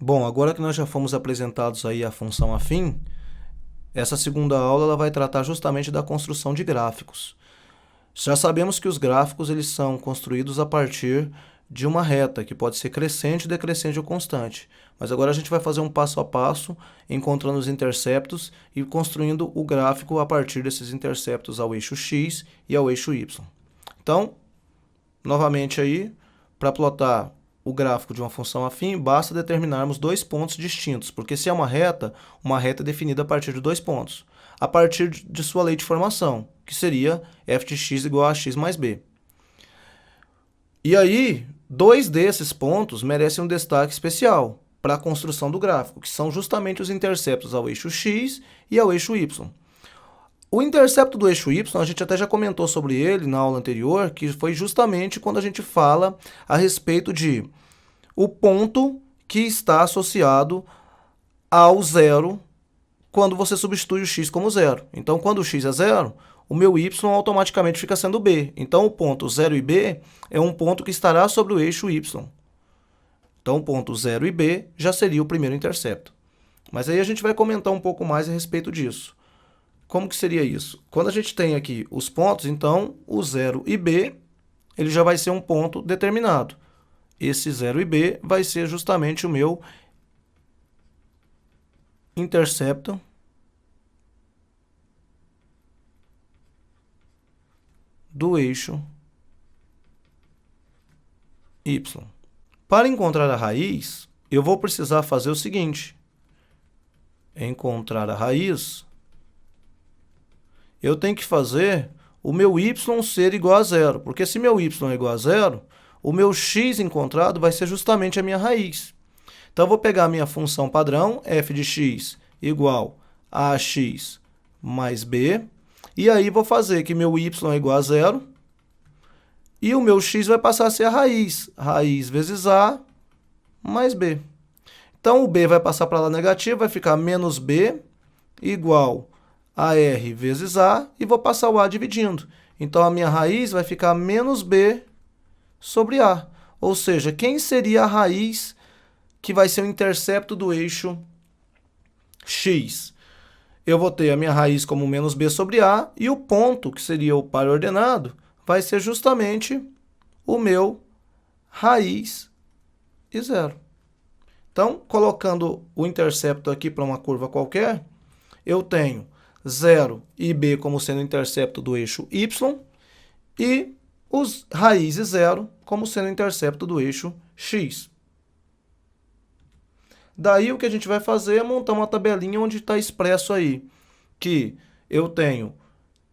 Bom, agora que nós já fomos apresentados aí a função afim, essa segunda aula ela vai tratar justamente da construção de gráficos. Já sabemos que os gráficos eles são construídos a partir de uma reta, que pode ser crescente, decrescente ou constante. Mas agora a gente vai fazer um passo a passo, encontrando os interceptos e construindo o gráfico a partir desses interceptos ao eixo x e ao eixo y. Então, novamente aí, para plotar o gráfico de uma função afim, basta determinarmos dois pontos distintos, porque se é uma reta é definida a partir de dois pontos, a partir de sua lei de formação, que seria f de x igual a x mais b. E aí, dois desses pontos merecem um destaque especial para a construção do gráfico, que são justamente os interceptos ao eixo x e ao eixo y. O intercepto do eixo y, a gente até já comentou sobre ele na aula anterior, que foi justamente quando a gente fala a respeito de o ponto que está associado ao zero quando você substitui o x como zero. Então, quando o x é zero, o meu y automaticamente fica sendo b. Então, o ponto 0 e b é um ponto que estará sobre o eixo y. Então, o ponto 0 e b já seria o primeiro intercepto. Mas aí a gente vai comentar um pouco mais a respeito disso. Como que seria isso? Quando a gente tem aqui os pontos, então, o 0 e b, ele já vai ser um ponto determinado. Esse 0 e b vai ser justamente o meu intercepto do eixo y. Para encontrar a raiz, eu vou precisar fazer o seguinte. Encontrar a raiz, eu tenho que fazer o meu y ser igual a zero, porque se meu y é igual a zero, o meu x encontrado vai ser justamente a minha raiz. Então, eu vou pegar a minha função padrão, f de x igual a ax mais b, e aí vou fazer que meu y é igual a zero, e o meu x vai passar a ser a raiz vezes a mais b. Então, o b vai passar para lá negativo, vai ficar menos b igual a r vezes a, e vou passar o a dividindo. Então, a minha raiz vai ficar menos b sobre a. Ou seja, quem seria a raiz que vai ser o intercepto do eixo x? Eu vou ter a minha raiz como menos b sobre a, e o ponto, que seria o par ordenado, vai ser justamente o meu raiz e zero. Então, colocando o intercepto aqui para uma curva qualquer, eu tenho 0 e b como sendo o intercepto do eixo y e os raiz e zero como sendo o intercepto do eixo x. Daí, o que a gente vai fazer é montar uma tabelinha onde está expresso aí que eu tenho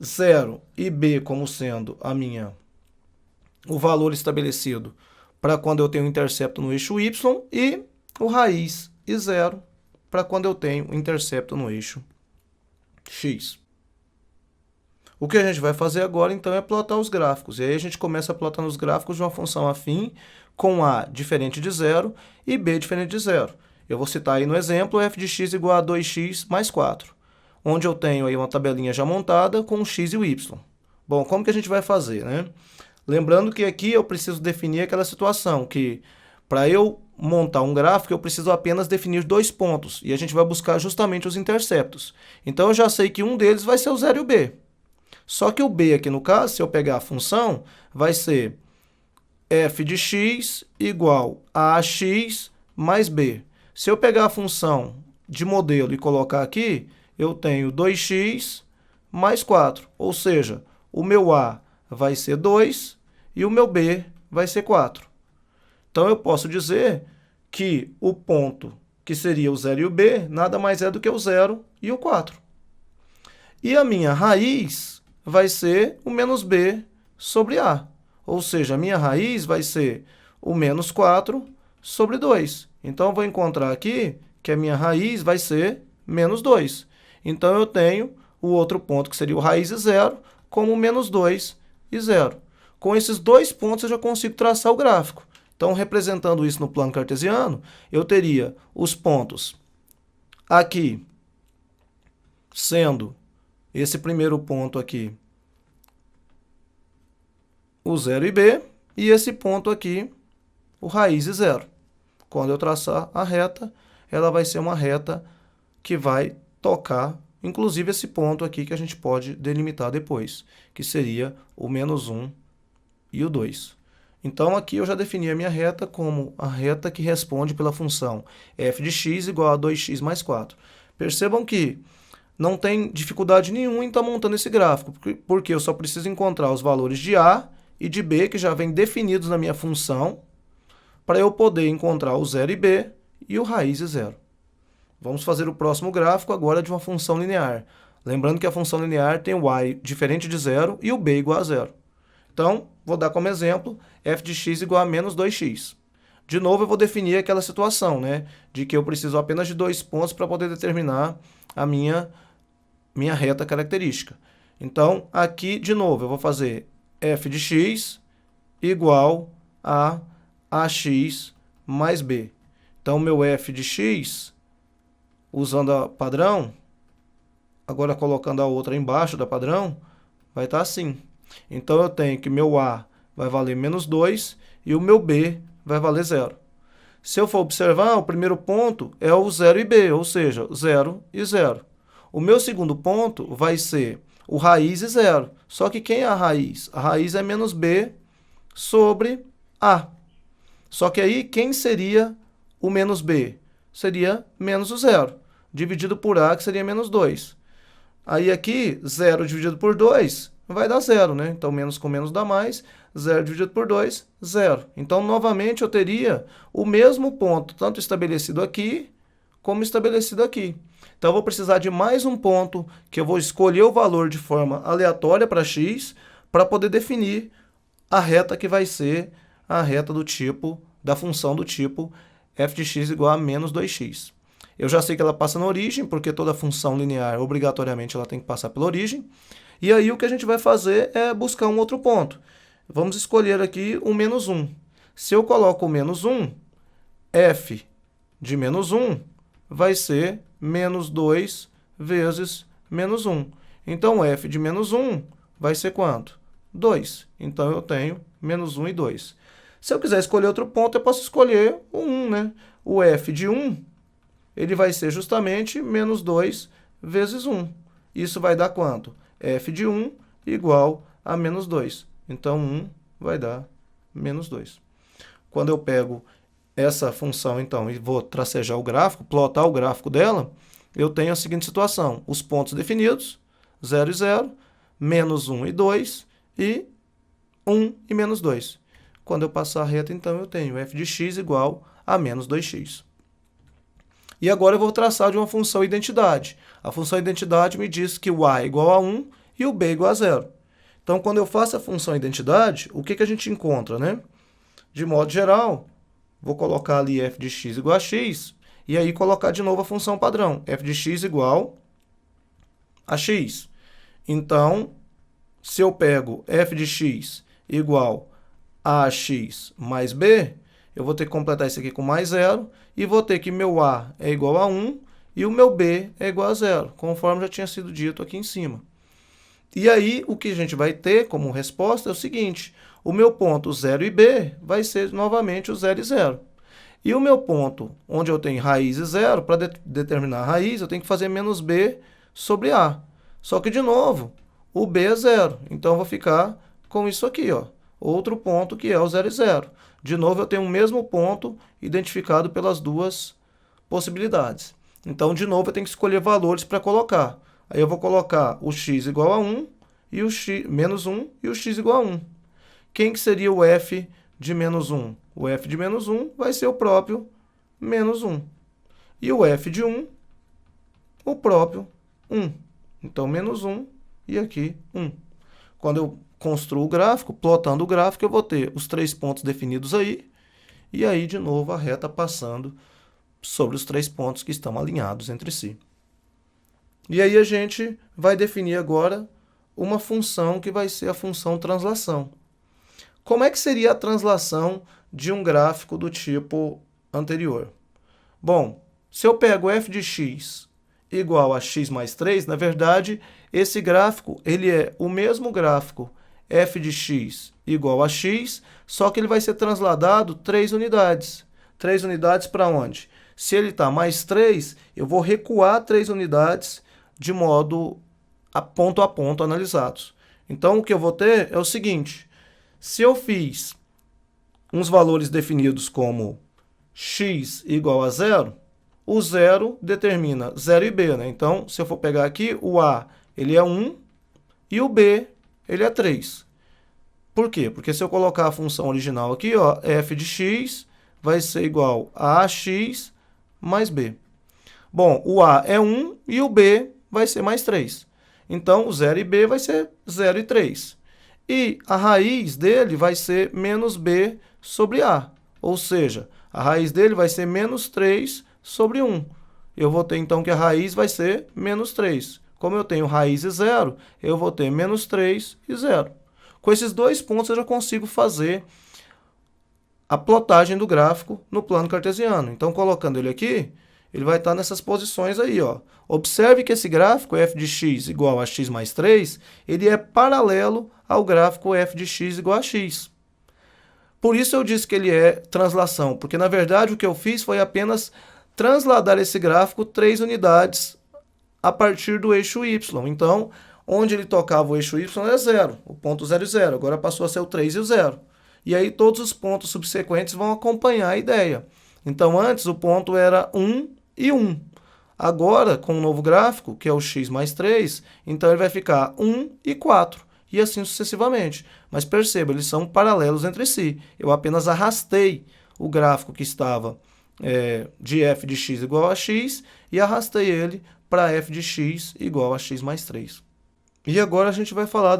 0 e b como sendo o valor estabelecido para quando eu tenho o intercepto no eixo y e o raiz e zero para quando eu tenho o intercepto no eixo x. O que a gente vai fazer agora, então, é plotar os gráficos. E aí a gente começa a plotar os gráficos de uma função afim com a diferente de zero e b diferente de zero. Eu vou citar aí no exemplo f de x igual a 2x mais 4, onde eu tenho aí uma tabelinha já montada com o x e o y. Bom, como que a gente vai fazer, né? Lembrando que aqui eu preciso definir aquela situação que, para eu montar um gráfico, eu preciso apenas definir dois pontos, e a gente vai buscar justamente os interceptos. Então, eu já sei que um deles vai ser o 0 e o b. Só que o b aqui, no caso, se eu pegar a função, vai ser f de x igual a ax mais b. Se eu pegar a função de modelo e colocar aqui, eu tenho 2x mais 4, ou seja, o meu a vai ser 2 e o meu b vai ser 4. Então, eu posso dizer que o ponto que seria o 0 e o b nada mais é do que o 0 e o 4. E a minha raiz vai ser o menos b sobre a, ou seja, a minha raiz vai ser o menos 4 sobre 2. Então, eu vou encontrar aqui que a minha raiz vai ser menos 2. Então, eu tenho o outro ponto, que seria o raiz e zero, como menos 2 e 0. Com esses dois pontos, eu já consigo traçar o gráfico. Então, representando isso no plano cartesiano, eu teria os pontos aqui sendo esse primeiro ponto aqui, o 0 e b, e esse ponto aqui, o raiz e zero. quando eu traçar a reta, ela vai ser uma reta que vai tocar, inclusive esse ponto aqui que a gente pode delimitar depois, que seria o menos 1 e o 2. Então, aqui eu já defini a minha reta como a reta que responde pela função f de x igual a 2x mais 4. Percebam que não tem dificuldade nenhuma em estar montando esse gráfico, porque eu só preciso encontrar os valores de a e de b, que já vêm definidos na minha função, para eu poder encontrar o 0 e b e o raiz de 0. Vamos fazer o próximo gráfico agora de uma função linear. Lembrando que a função linear tem o y diferente de 0 e o b igual a 0. Então, vou dar como exemplo f de x igual a menos 2x. De novo, eu vou definir aquela situação, né, de que eu preciso apenas de 2 pontos para poder determinar a minha reta característica. Então, aqui, de novo, eu vou fazer f de x igual a ax mais b. Então, meu f de x, usando a padrão, agora colocando a outra embaixo da padrão, vai estar assim. Então, eu tenho que meu a vai valer menos 2 e o meu b vai valer 0. Se eu for observar, o primeiro ponto é o 0 e b, ou seja, 0 e 0. O meu segundo ponto vai ser o raiz e 0. Só que quem é a raiz? A raiz é menos b sobre a. Só que aí, quem seria o menos b? Seria menos o 0, dividido por a, que seria menos 2. Aí aqui, 0 dividido por 2 vai dar 0, né? Então, menos com menos dá mais. 0 dividido por 2, 0. Então, novamente, eu teria o mesmo ponto, tanto estabelecido aqui, como estabelecido aqui. Então, eu vou precisar de mais um ponto, que eu vou escolher o valor de forma aleatória para x, para poder definir a reta que vai ser a reta do tipo, da função do tipo f de x igual a menos 2x. Eu já sei que ela passa na origem, porque toda função linear, obrigatoriamente, ela tem que passar pela origem. E aí, o que a gente vai fazer é buscar um outro ponto. Vamos escolher aqui o menos 1. Se eu coloco o menos 1, f de menos 1 vai ser menos 2 vezes menos 1. Então, f de menos 1 vai ser quanto? 2. Então, eu tenho menos 1 e 2. Se eu quiser escolher outro ponto, eu posso escolher o 1, né? O f de 1, ele vai ser justamente menos 2 vezes 1. Isso vai dar quanto? F de 1 igual a menos 2. Então, 1 vai dar menos 2. Quando eu pego essa função, então, e vou tracejar o gráfico, plotar o gráfico dela, eu tenho a seguinte situação. Os pontos definidos, 0 e 0, menos 1 e 2, e 1 e menos 2. Quando eu passar a reta, então, eu tenho f de x igual a menos 2x. E agora eu vou traçar de uma função identidade. A função identidade me diz que o a é igual a 1 e o b é igual a 0. Então, quando eu faço a função identidade, o que a gente encontra, né? De modo geral, vou colocar ali f de x igual a x, e aí colocar de novo a função padrão, f de x igual a x. Então, se eu pego f de x igual a x mais b, eu vou ter que completar isso aqui com mais 0, e vou ter que meu a é igual a 1 e o meu b é igual a 0, conforme já tinha sido dito aqui em cima. E aí, o que a gente vai ter como resposta é o seguinte: o meu ponto 0 e b vai ser novamente o 0 e 0. E o meu ponto, onde eu tenho raiz e 0, para determinar a raiz, eu tenho que fazer menos b sobre a. Só que, de novo, o b é 0. Então, eu vou ficar com isso aqui, ó, outro ponto que é o 0 e 0. De novo, eu tenho o mesmo ponto identificado pelas duas possibilidades. Então, de novo, eu tenho que escolher valores para colocar. Aí eu vou colocar o x igual a 1, e o x, menos 1 e o x igual a 1. Quem que seria o f de menos 1? O f de menos 1 vai ser o próprio menos 1. E o f de 1, o próprio 1. Então, menos 1 e aqui 1. Quando eu construo o gráfico, plotando o gráfico, eu vou ter os 3 pontos definidos aí, e aí, de novo, a reta passando sobre os 3 pontos que estão alinhados entre si. E aí a gente vai definir agora uma função que vai ser a função translação. Como é que seria a translação de um gráfico do tipo anterior? Bom, se eu pego f de x igual a x mais 3, na verdade, esse gráfico ele é o mesmo gráfico f de x igual a x, só que ele vai ser transladado 3 unidades. 3 unidades para onde? Se ele está mais 3, eu vou recuar 3 unidades de modo a ponto analisados. Então, o que eu vou ter é o seguinte, se eu fiz uns valores definidos como x igual a 0, o 0 determina 0 e b, né? Então, se eu for pegar aqui, o a ele é 1 e o b ele é 3. Por quê? Porque se eu colocar a função original aqui, ó, f de x vai ser igual a ax mais b. Bom, o a é 1 e o b vai ser mais 3. Então, o 0 e b vai ser 0 e 3. E a raiz dele vai ser menos b sobre a. Ou seja, a raiz dele vai ser menos 3 sobre 1. Eu vou ter, então, que a raiz vai ser menos 3. Como eu tenho raiz e 0, eu vou ter menos 3 e 0. Com esses dois pontos, eu já consigo fazer a plotagem do gráfico no plano cartesiano. Então, colocando ele aqui, ele vai estar nessas posições aí, ó. Observe que esse gráfico f de x igual a x mais 3, ele é paralelo ao gráfico f de x igual a x. Por isso eu disse que ele é translação, porque na verdade o que eu fiz foi apenas transladar esse gráfico 3 unidades a partir do eixo y. Então, onde ele tocava o eixo y é 0, o ponto 0 e 0, agora passou a ser o 3 e o 0. E aí todos os pontos subsequentes vão acompanhar a ideia. Então, antes o ponto era 1 e 1. Agora, com o novo gráfico, que é o x mais 3, então ele vai ficar 1 e 4. E assim sucessivamente. Mas perceba, eles são paralelos entre si. Eu apenas arrastei o gráfico que estava de f de x igual a x e arrastei ele para f de x igual a x mais 3. E agora a gente vai falar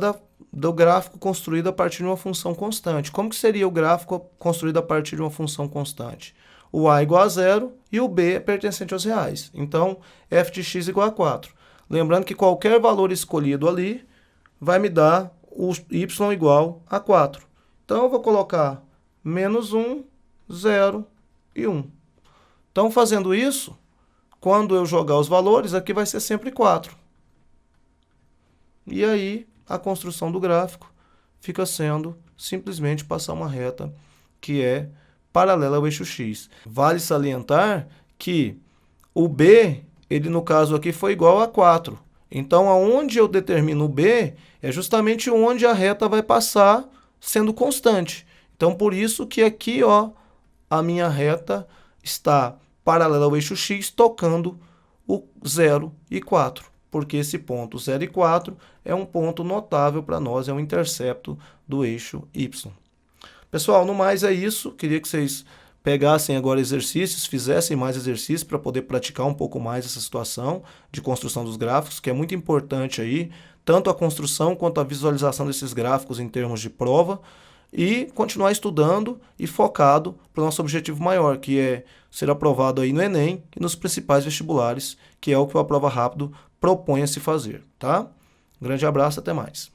do gráfico construído a partir de uma função constante. Como que seria o gráfico construído a partir de uma função constante? O a igual a 0 e o b é pertencente aos reais. Então, f de x igual a 4. Lembrando que qualquer valor escolhido ali vai me dar o y igual a 4. Então, eu vou colocar menos 1, 0 e 1. Então, fazendo isso, quando eu jogar os valores, aqui vai ser sempre 4. E aí, a construção do gráfico fica sendo simplesmente passar uma reta que é paralela ao eixo x. Vale salientar que o b, ele no caso aqui foi igual a 4. Então, aonde eu determino o b é justamente onde a reta vai passar sendo constante. Então, por isso que aqui, ó, a minha reta está paralela ao eixo x, tocando o 0 e 4. Porque esse ponto 0 e 4 é um ponto notável para nós, é um intercepto do eixo y. Pessoal, no mais é isso. Queria que vocês pegassem agora exercícios, fizessem mais exercícios para poder praticar um pouco mais essa situação de construção dos gráficos, que é muito importante aí, tanto a construção quanto a visualização desses gráficos em termos de prova, e continuar estudando e focado para o nosso objetivo maior, que é ser aprovado aí no Enem e nos principais vestibulares, que é o que o Aprova Rápido propõe a se fazer, tá? Um grande abraço, até mais.